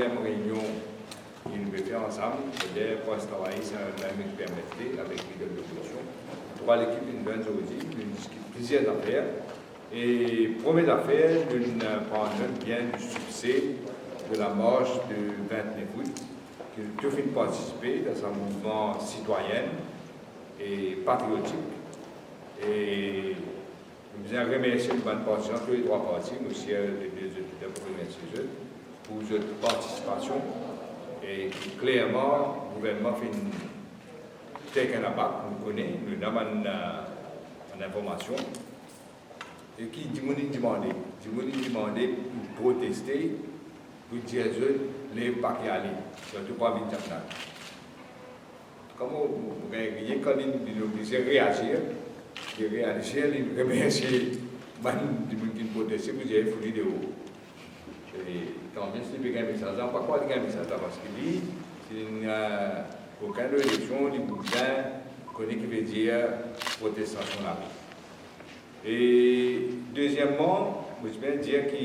quatrième réunion qu'il nous fait ensemble, c'est-à-dire pour travailler sur la même permettre avec l'idée de l'opposition. Trois l'équipe d'une bonne aujourd'hui, nous discutons plusieurs affaires. Et première affaire, nous prenons bien du succès de la marche du 29 août, qui a tout fait participer dans un mouvement citoyen et patriotique. Et nous voulons remercier les bonnes partisans, tous les trois partis, nous aussi les deux étudiants pour remercier eux pour cette participation. Et clairement, le gouvernement fait une telle qu'un abat, nous connaissons, nous avons une information. Et qui demandait pour protester, pour dire les pas qui allaient, surtout pas vite maintenant. Comment vous voyez quand ils réagir, ils remercier les gens qui protestent, vous avez fourni de haut. Et quand bien c'est un message, pourquoi il y a un message? Parce qu'il dit, s'il n'y a aucune élection, il connaît qui veut dire protestation là. Et deuxièmement, je veux dire que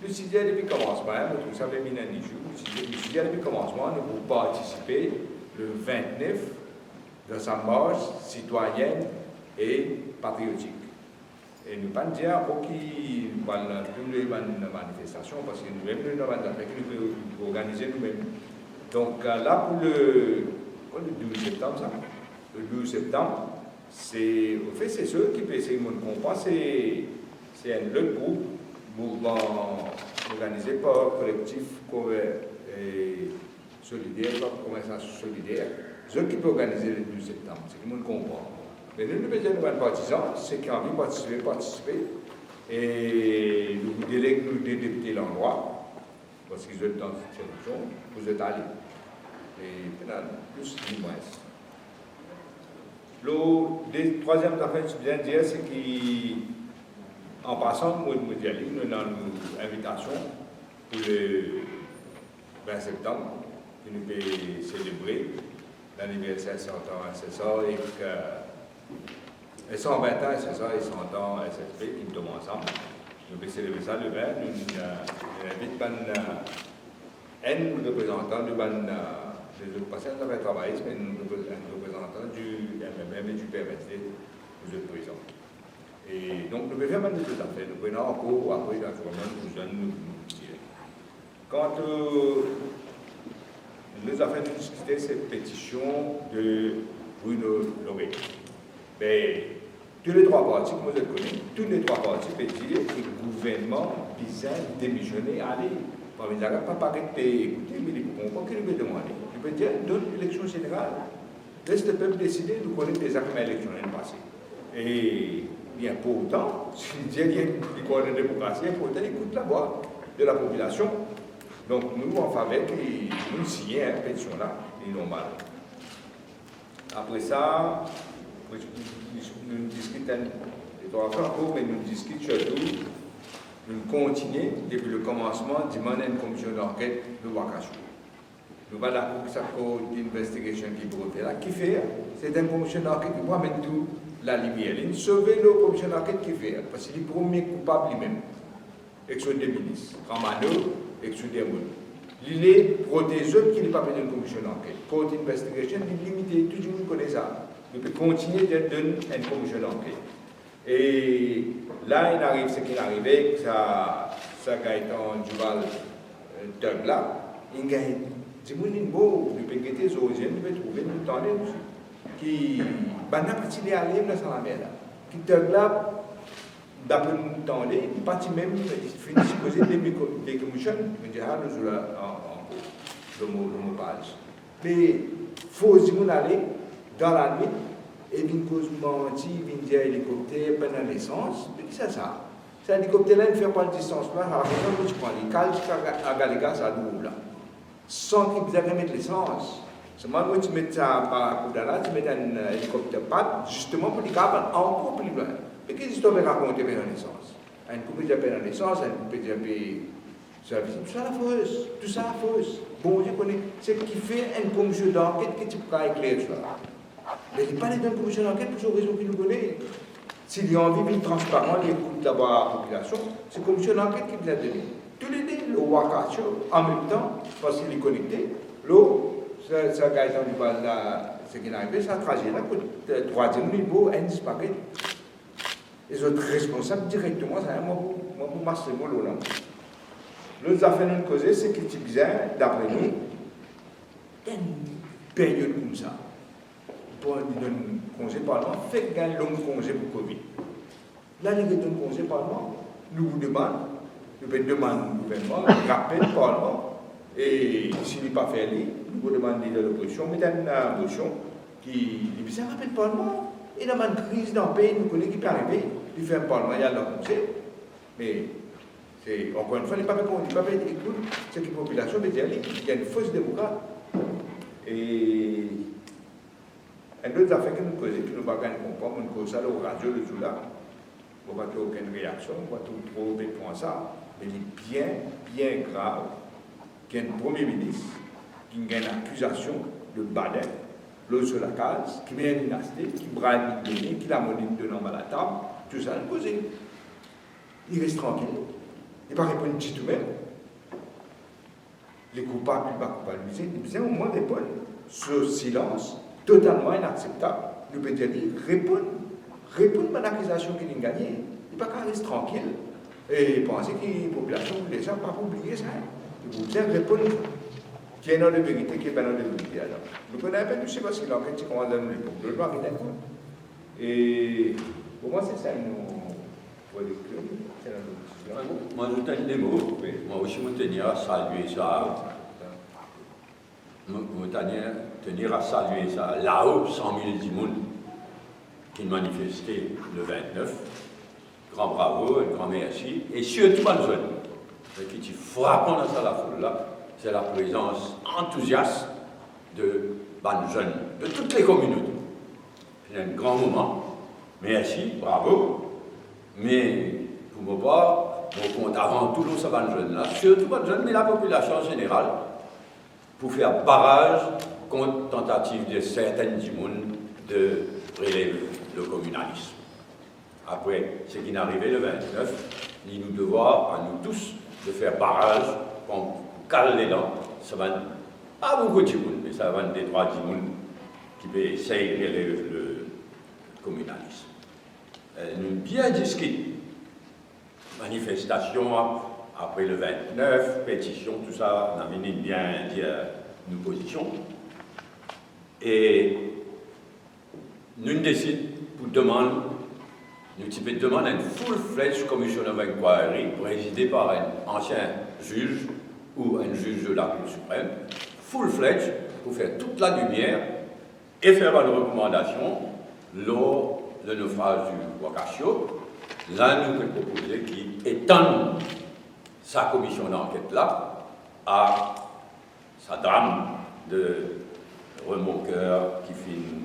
le sujet depuis le commencement, vous savez, le sujet depuis le commencement, nous pouvons participer le 29 dans sa marche citoyenne et patriotique. Et nous ne pouvons pas dire qu'il va toutes les manifestations, parce que nous-mêmes, nous pouvons organiser nous-mêmes. Donc là, pour le 12 septembre, le 12 septembre, c'est ceux qui peuvent essayer de comprendre, c'est un autre groupe, mouvement organisé par collectif et solidaire, par conversation solidaire, ceux qui peuvent organiser le 12 septembre, c'est que nous comprend. Mais nous, nous besoin de partisans, c'est qui ont envie de participer, et nous déléguons nous des députés l'endroit, parce qu'ils sont dans cette région, vous êtes allés. Et maintenant, plus ou moins. Le troisième affaire que je viens de dire, c'est qu'en passant, nous avons une invitation pour le 20 septembre, qui nous peut célébrer l'anniversaire 100 ans SSA et 120 ans SSA et 100 ans SSP qui nous tombent ensemble. Nous pouvons célébrer ça le 20. Nous invitons un représentant de les autres patients avaient travaillé, mais un représentant du MMM et du PMSD, nous autres présents. Et donc, nous pouvons faire des choses à faire. Nous prenons encore après la journée, nous jeunes, nous tirer. Quand nous avons fait discuter cette pétition de Bruno Loré, tous les trois partis, comme vous le connaissez, tous les trois partis peuvent dire que le gouvernement vise à démissionner, aller. Bon, mais il n'a pas écouter, mais il comprend qu'il veut demander. Il peut dire, donne l'élection générale. Laisse le peuple décider, nous connaissons déjà comment l'élection l'année passée. Et bien, pourtant, s'il dit qu'il connaît la démocratie, pourtant, il écoute la voix de la population. Donc, nous, en faveur, nous signons une pétition là, c'est normal. Après ça, nous discutons les trois fois encore, mais nous discutons surtout. Nous continuons depuis le commencement de demander une commission d'enquête de Wakachou. Nous allons la Cour d'investigation qui est là. Qui fait? C'est une commission d'enquête qui va mettre tout la lumière. Il sauver la commission d'enquête qui fait. Parce qu'il est le premier coupable lui-même. Avec son deux ministres, Ramano et son Demoun. Il est protégé qui n'est pas besoin d'une commission d'enquête. Cour d'investigation, il est limité. Tout le monde connaît ça. Nous pouvons continuer de donner une commission d'enquête. Et là, il arrive ce qu'il arrivait, ça Gaëtan Duval là, il y a des mots, il peut guetter aux origines, il peut trouver une tendance qui, n'a pas tiré à l'air dans la mer, qui là, d'après nous tendance, il partit même, il finit de poser des commissions, il dit, ah, nous allons le mot page. Mais il faut aller dans la nuit. Et il cause menti, il vient hélicoptère pendant l'essence. Mais qu'est-ce que c'est ça? Cet hélicoptère-là, il ne fait pas de distance. Là, tu prends les cales à Galiga, ça double là. Sans qu'il puisse mettre l'essence. Seulement, quand tu mets ça par là, tu mets un hélicoptère patte, justement pour les câbles encore plus loin. Mais qu'est-ce que tu vas raconter pendant l'essence? Un coup de pendant l'essence, un coup de service. Tout ça, la fausse. Tout ça, la fausse. Bon, je connais. C'est ce qui fait une commission d'enquête que tu peux éclairer ça. Mais il n'y a pas d'une commission d'enquête pour une raison qu'il nous connaît. S'il y a envie d'être transparent, il écoute d'abord la population, c'est une commission d'enquête qui vient donner. tous les deux, le Wakacho, en même temps, parce qu'il est connecté, l'eau, ça gagne dans le bal là, ce qui est arrivé, ça a trajet là, pour le troisième niveau, un disparu. Les autres responsables directement, ça moi pour masser mon lot là. L'autre affaire de causer, c'est que c'est bizarre, d'après nous, une période comme ça, pour lui donner congé parlement, fait qu'il y a un long congé pour Covid. Là, il donne congé parlement, nous vous demandons, nous demandons au gouvernement, rappel parlement, et s'il n'est pas fait, nous vous demandons de l'opposition, mettez une motion qui dit, rappel parlement, et dans une crise dans le pays, nous connaissons qui peut arriver, il fait un parlement, il y a le conseil, mais encore une fois, il n'est pas répondu, il n'est pas fait écoute, c'est que la population veut dire il y a une fausse démocrate. Et une autre affaire que nous causons, que nous ne pouvons pas comprendre, nous cause ça au radio, le tout là, on ne voit aucune réaction, on ne voit tout trop répondre à ça, mais il est bien grave qu'il y ait un Premier ministre qui a une accusation de balai, l'autre sur la case, qui met une dynastie, qui braille une donnée, qui la monnaie de nom à la table, tout ça, nous cause. Il reste tranquille. Il ne va pas répondre du tout même. Les coupables, il ne va pas culpabiliser. Au moins répondre. Ce silence, totalement inacceptable. Nous pouvons dire, répondre à l'accusation qu'il a gagnée. Il ne va pas rester tranquille. Et penser que la population, les gens ne vont pas oublier ça. Il faut bien répondre. Qui est dans la vérité, qui est pas dans la vérité. Alors, nous connaissons un peu, je ne sais pas si l'enquête, c'est comment on donne l'époque. Le noir est d'accord. Et pour moi, c'est ça, nous. Moi, je tenais des mots. Moi aussi, je tenir à saluer ça. Je tenir à saluer ça. Là-haut, 100 000 Dimoun qui manifestaient le 29. Grand bravo, un grand merci. Et surtout, bonne zone. Qui est frappant dans ça, la foule là, c'est la présence enthousiaste de bonnes jeunes, de toutes les communautés. C'est un grand moment. Merci, bravo. Mais, pour me voir, on compte avant tout nos bonnes jeunes là, surtout bonnes jeunes, mais la population en général, pour faire barrage contre tentative de certaines dimoun de relever le communalisme. Après, ce qui est arrivé le 29, il nous devoir, à nous tous, de faire barrage pour caler les dents. Ça va pas beaucoup de dimoun, mais ça va être des trois dimoun qui peuvent essayer de relever le communalisme. Nous bien discuté. Manifestation après le 29, pétition, tout ça, on a mené bien dire nos positions. Et nous décidons pour demander, nous demandons une full-fledged commission of inquiry présidée par un ancien juge ou un juge de la Cour suprême, full-fledged pour faire toute la lumière et faire une recommandation lors le naufrage du Wakacho. Là, nous avons proposé qu'il étende sa commission d'enquête-là à sa drame de remorqueur qui finit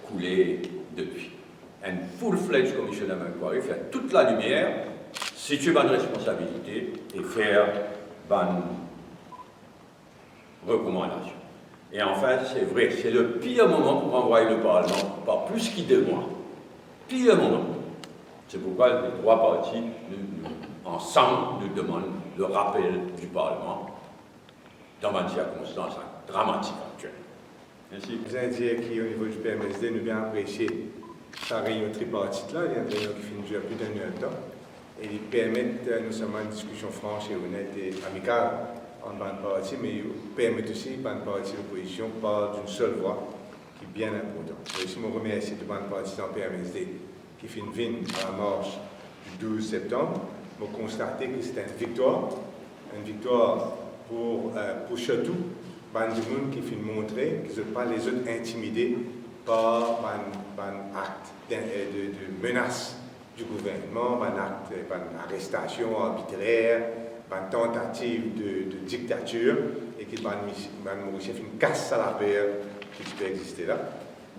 couler depuis. Une full-fledged commission d'inquiry, faire toute la lumière, situer une responsabilité et faire une recommandation. Et enfin, c'est vrai, c'est le pire moment pour envoyer le Parlement, pas plus qu'il 2 mois. Pire moment. C'est pourquoi les 3 partis, ensemble, nous demandent le rappel du Parlement dans une circonstance dramatique actuelle. Merci. Je voudrais dire qu'au niveau du PMSD, nous avons apprécié sa réunion tripartite là, il y a une réunion qui finit depuis plus d'1 heure de temps, et ils permettent non seulement une discussion franche et honnête et amicale entre les partis, mais ils permettent aussi que les partis d'opposition parlent d'une seule voix, qui est bien importante. Je aussi me remercier de les partis dans le PMSD qui fait une vigne à la marche du 12 septembre, pour constater que c'était une victoire pour surtout les gens qui fait montrer qu'ils ne sont pas les autres intimidés par un acte de menace du gouvernement, un acte d'arrestation arbitraire, une tentative de dictature, et qui va fait une casse à la paix qui peut exister là.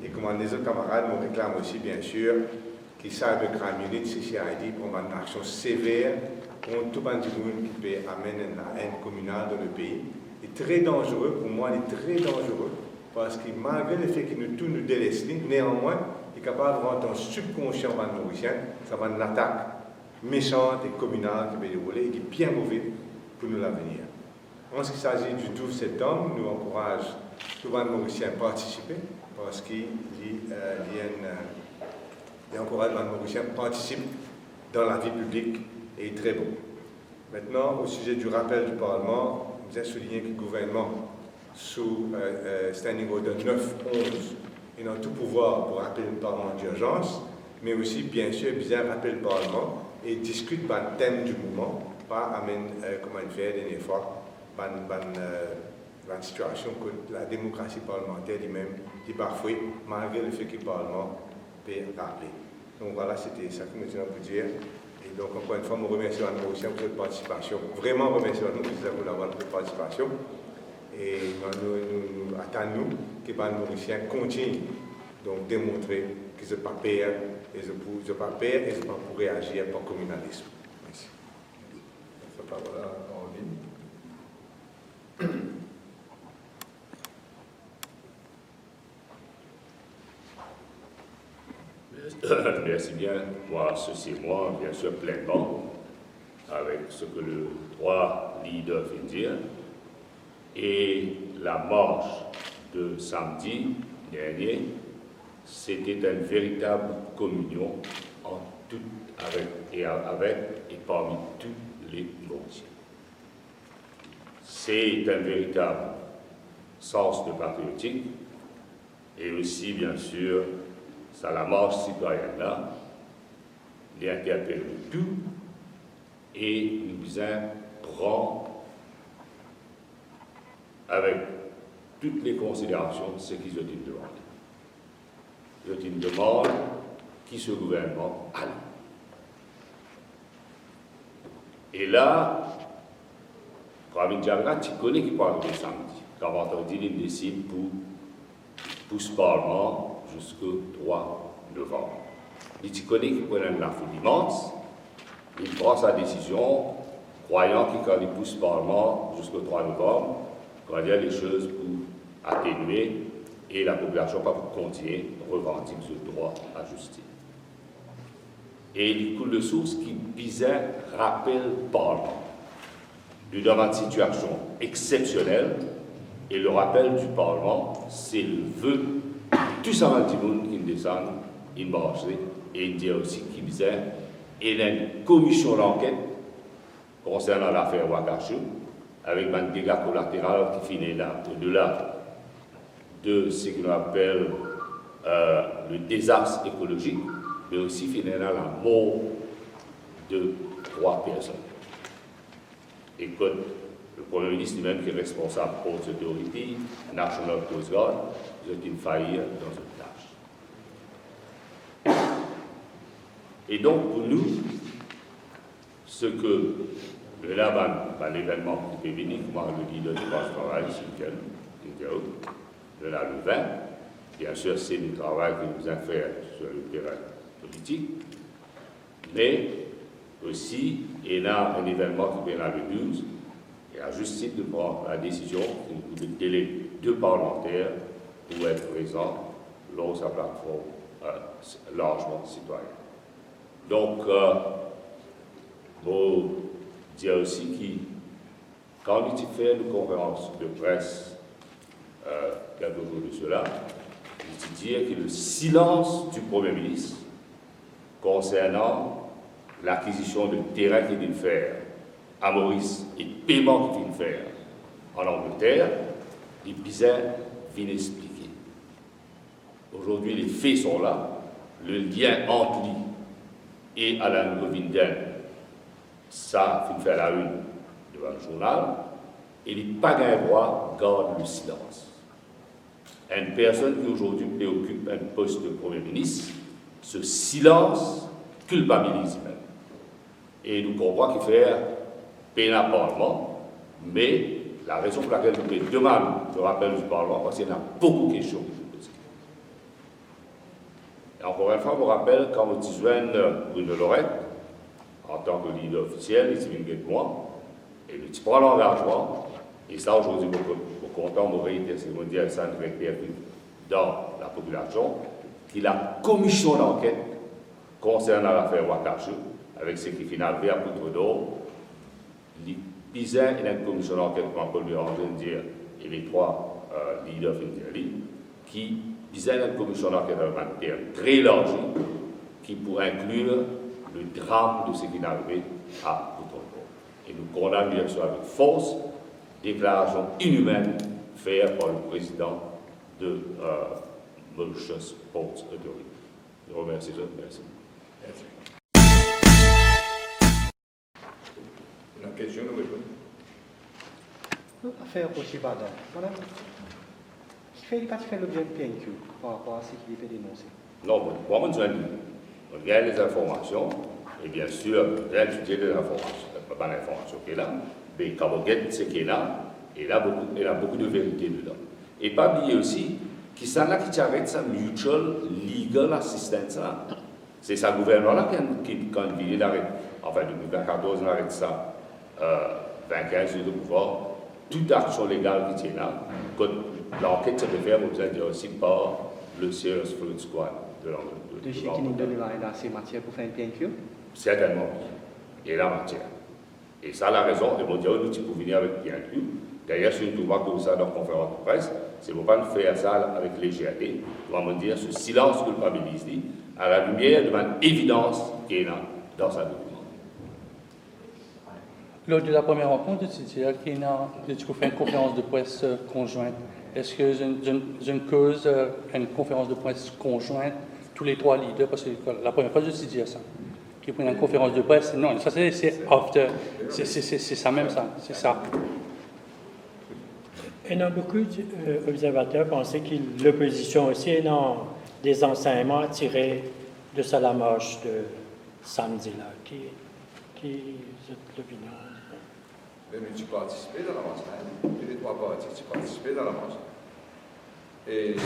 Et comme les autres camarades me réclament aussi, bien sûr, qui Cybercrime Unit, CCID, pour une action sévère contre tout le monde qui peut amener la haine communale dans le pays. C'est très dangereux, pour moi, il est très dangereux, parce que malgré le fait que nous tous nous délaissons, néanmoins, il est capable de rentrer en subconscient dans le Mauricien, ça va une attaque méchante et communale qui peut dérouler, et qui est bien mauvais pour nous l'avenir. En ce qui s'agit du 12 septembre, nous encourageons tous les Mauriciens à participer parce qu'il encourage les Mauriciens à participer dans la vie publique et très bon. Maintenant, au sujet du rappel du Parlement, nous avons souligné que le gouvernement, sous Standing Order 9-11, il a tout pouvoir pour rappeler le Parlement d'urgence, mais aussi, bien sûr, bien rappeler le Parlement et discute le thème du mouvement, pas amène, comment il fait, dernière fois, la situation que la démocratie parlementaire lui-même dit parfois, malgré le fait que le Parlement peut rappeler. Donc voilà, c'était ça que nous avons pour dire. Et donc, encore une fois, nous remercions les Mauriciens pour votre participation. Vraiment remercions nous pour votre participation. Et nous attendons que les Mauriciens continuent donc démontrer qu'ils ne sont pas payés, ils ne sont pas pour réagir par communalisme. Merci. La parole à Henri. Merci bien. Moi, associer moi, bien sûr, pleinement avec ce que le trois leaders viennent dire. Et la marche de samedi dernier, c'était une véritable communion avec et parmi tous les Mauriciens. C'est un véritable sens de patriotique et aussi, bien sûr, ça la marche citoyenne là, il interpelle tout et nous prend avec toutes les considérations ce qu'ils ont demandé. Ils ont une demande qui ce gouvernement a. Et là, Pravin Jagrat, tu connais qui parle de samedi, quand on dit qu'il décide pour ce Parlement jusqu'au 3 novembre. Tu connais qui prend la foule immense, il prend sa décision, croyant qu'il quand il pousse Parlement jusqu'au 3 novembre, il y a les choses pour atténuer et la population pas pour continuer revendique ce droit à justice. Et il coule de source qui bizarre rappelle Parlement. Nous dans une situation exceptionnelle et le rappel du Parlement, c'est le vœu de tout ça petit monde qui descend, il marche et il dit aussi qu'il bizarre et il y a une commission d'enquête concernant l'affaire Ouagachoum avec un dégât collatéral qui finit là, au-delà de ce qu'on appelle le désastre écologique, mais aussi finit là la mort de 3 personnes. Et que le Premier ministre lui-même qui est responsable pour cette autorité, National Coast Guard, ils ont failli dans cette tâche. Et donc pour nous, ce que l'événement qui peut venir, comme le leader du travail, c'est lequel, de là le 20, bien sûr c'est du travail que nous avons fait sur le terrain politique, mais aussi, il y a un événement qui vient le 12, et à justice de prendre la décision de délai 2 parlementaires pour être présents lors de sa plateforme largement citoyenne. Donc, vous dire aussi que quand on fait une conférence de presse quelques jours de cela, il dit que le silence du Premier ministre concernant l'acquisition de terrain qu'il vient faire à Maurice et le paiement qu'il vient faire en Angleterre, les bizarres viennent expliquer. Aujourd'hui, les faits sont là, le lien entre lui et Alain Govinden, ça vient faire la une devant le journal, et les pagans droits gardent le silence. Une personne qui aujourd'hui occupe un poste de Premier ministre, ce silence culpabilise même. Et nous comprenons qu'il fait peine à Parlement, mais la raison pour laquelle nous demandons le rappel du Parlement, parce qu'il y a beaucoup de questions. Et encore une fois, je vous rappelle, quand vous disjoignez Bruno Lorette, en tant que leader officiel, il vient de moi, et il prend l'engagement, et ça aujourd'hui, vous content de réitérer ce que vous dites, ça ne répercute dans la population, qu'il a commission d'enquête concernant l'affaire Ouagachoum, avec ce qui finit à Poudre d'Or, Bizarre, il y a une commission d'enquête, comme Paul Béranger dire, et les trois leaders fédéraux, qui, bizarre, il y a une commission d'enquête à un terme très large, qui pourrait inclure le drame de ce qui est arrivé à Boutonport. Et nous condamnons bien sûr avec force déclaration inhumaine faite par le président de Mauritius Ports Authority. Je vous remercie. Merci. Merci. Une question, nous répondons. Affaire aussi, pardon. Madame, qui fait l'objet de PNQ par rapport à ce qu'il est dénoncé? Non, moi, on regarde les informations, et bien sûr, on a étudié les informations. Pas l'information qui est là, mais quand on regarde ce qui est là, il y a beaucoup de vérité dedans. Et pas oublier aussi, qui sont là qui arrête sa mutual legal assistance là. C'est sa gouvernement-là qui quand il arrête, enfin, depuis 2014, on arrête ça, 2015, de pouvoir, toute action légale qui tient là, quand l'enquête se peut faire, vous allez dire aussi par le Serious Fraud Squad de l'enquête. De chez qui nous donne dans ces matières pour faire une PNQ? Certainement, et la matière. Et ça, la raison, et mon Dieu, nous, pour venir avec bien plus. D'ailleurs, si nous trouvons comme ça dans la conférence de presse, c'est pour pas faire ça avec légèreté. Nous allons dire ce silence culpabilise à la lumière de l'évidence qui est là dans sa document. Lors de la première rencontre, c'est-à-dire qu'il y a fait une conférence de presse conjointe. Est-ce que je ne cause une conférence de presse conjointe, tous les trois leaders, parce que la première fois, je suis dit à ça. Qui prennent une conférence de presse, non, ça c'est after, c'est ça même ça, c'est ça. Et non, beaucoup d'observateurs pensaient que l'opposition aussi est dans des enseignements tirés de Salamache de samedi là, qui est l'opinion. Mais tu participais dans la marche, tous les trois partis, tu participais dans la marche. Et il y a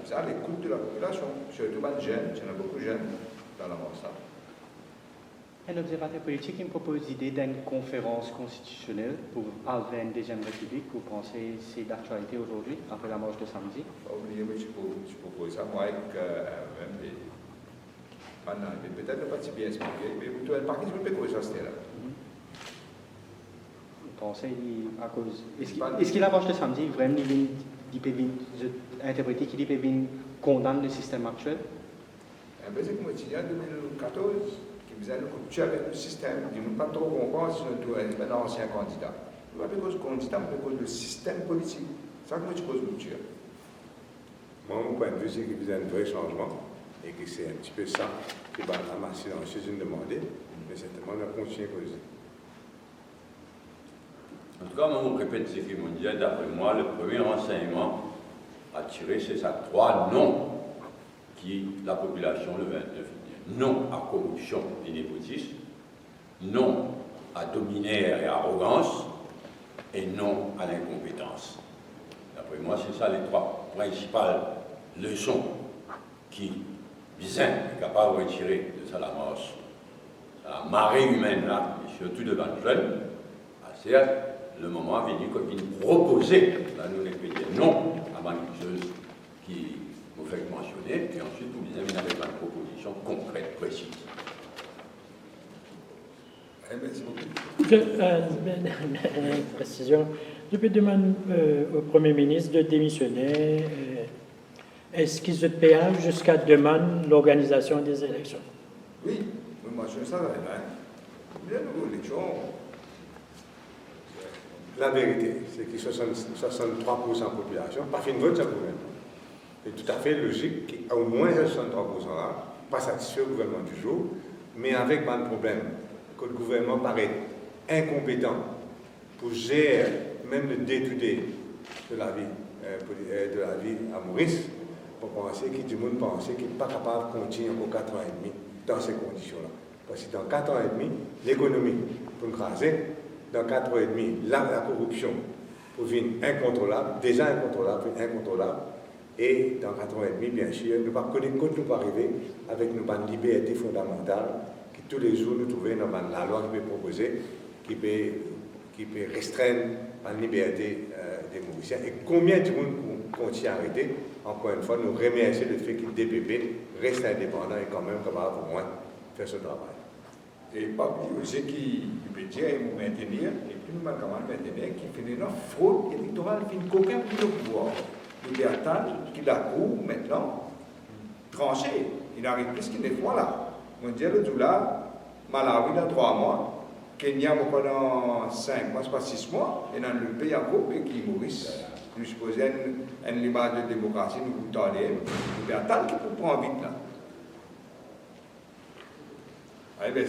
ça, l'écoute de la population, surtout les jeunes, il y en a beaucoup de jeunes dans la marche. Un observateur politique me propose l'idée d'une conférence constitutionnelle pour avoir une deuxième république. Vous pensez que c'est d'actualité aujourd'hui, après la marche de samedi? Pas oublier, mais tu proposes ça, moi, avec même des. Maintenant, peut-être pas si bien expliqué, mais vous par qui je peux causer ça, c'était là. Vous pensez à cause. Est-ce qu'il a marche de samedi, vraiment, il peut interpréter qu'il peut condamner le système actuel? C'est comme étudiant en 2014. Vous allez couper avec le système, ils n'ont pas trop comprendre si nous sommes un ancien candidat. Nous ne pas cause candidat, mais cause le système politique. C'est ça que je cause rupture. Mon point de vue, c'est qu'il y a un vrai changement et que c'est un petit peu ça qui va ramasser dans chez une demandée, mais certainement on va continuer à causer. En tout cas, moi, je répète ce qu'ils m'ont dit, d'après moi, le premier renseignement à tirer, c'est ça, 3 noms qui la population le 29 dit. Non à corruption et népotisme, non à dominaire et arrogance, et non à l'incompétence. D'après moi, c'est ça les 3 principales leçons qui Bizin est capable de retirer de ça la marée humaine là, et surtout de les jeunes. C'est le moment venu qu'on vient proposer, là nous les dire non à ma chose qui vous fait mentionner, et ensuite vous venez avec une proposition concrète, précise. Merci beaucoup. Une précision. Je peux demander au Premier ministre de démissionner. Est-ce qu'il se paye jusqu'à demander l'organisation des élections? Oui, moi je savais. Bien, nous, l'élection. La vérité, c'est que 63% de la population, pas fait une vote, ça gouvernement. C'est tout à fait logique qu'au moins 63% là, pas satisfait au gouvernement du jour, mais avec un problème, que le gouvernement paraît incompétent pour gérer même le day-to-day de la vie à Maurice, pour penser qu'il du monde penser qu'il n'est pas capable de continuer encore 4 ans et demi dans ces conditions-là. Parce que dans 4 ans et demi, l'économie peut craser, dans 4 ans et demi, la corruption peut devenir incontrôlable, déjà incontrôlable, et dans 4 ans et demi, bien sûr, nous ne pouvons pas arriver avec nos libertés fondamentales qui tous les jours nous trouvons dans la loi qui peut proposer, qui peut restreindre la liberté des Mauriciens. Et combien de monde continue à arrêter? Encore une fois, nous remercions le fait que le DPP reste indépendant et quand même capable au moins faire ce travail. Et pas plus aussi qui peut dire et nous maintenir, et puis nous allons maintenir, qui fait une fraude électorale, qui n'a aucun pouvoir. Il y a tant qu'il a cours maintenant, tranché. Il n'arrive plus qu'il n'est pas là. On dit le tout là, Malawi dans 3 mois, Kenya pendant 5 mois, c'est pas 6 mois, et dans le pays en groupe, et qui Maurice, nous supposons une image de démocratie, nous vous tendez, il y a tant qu'il peut prendre vite là. Eh bien,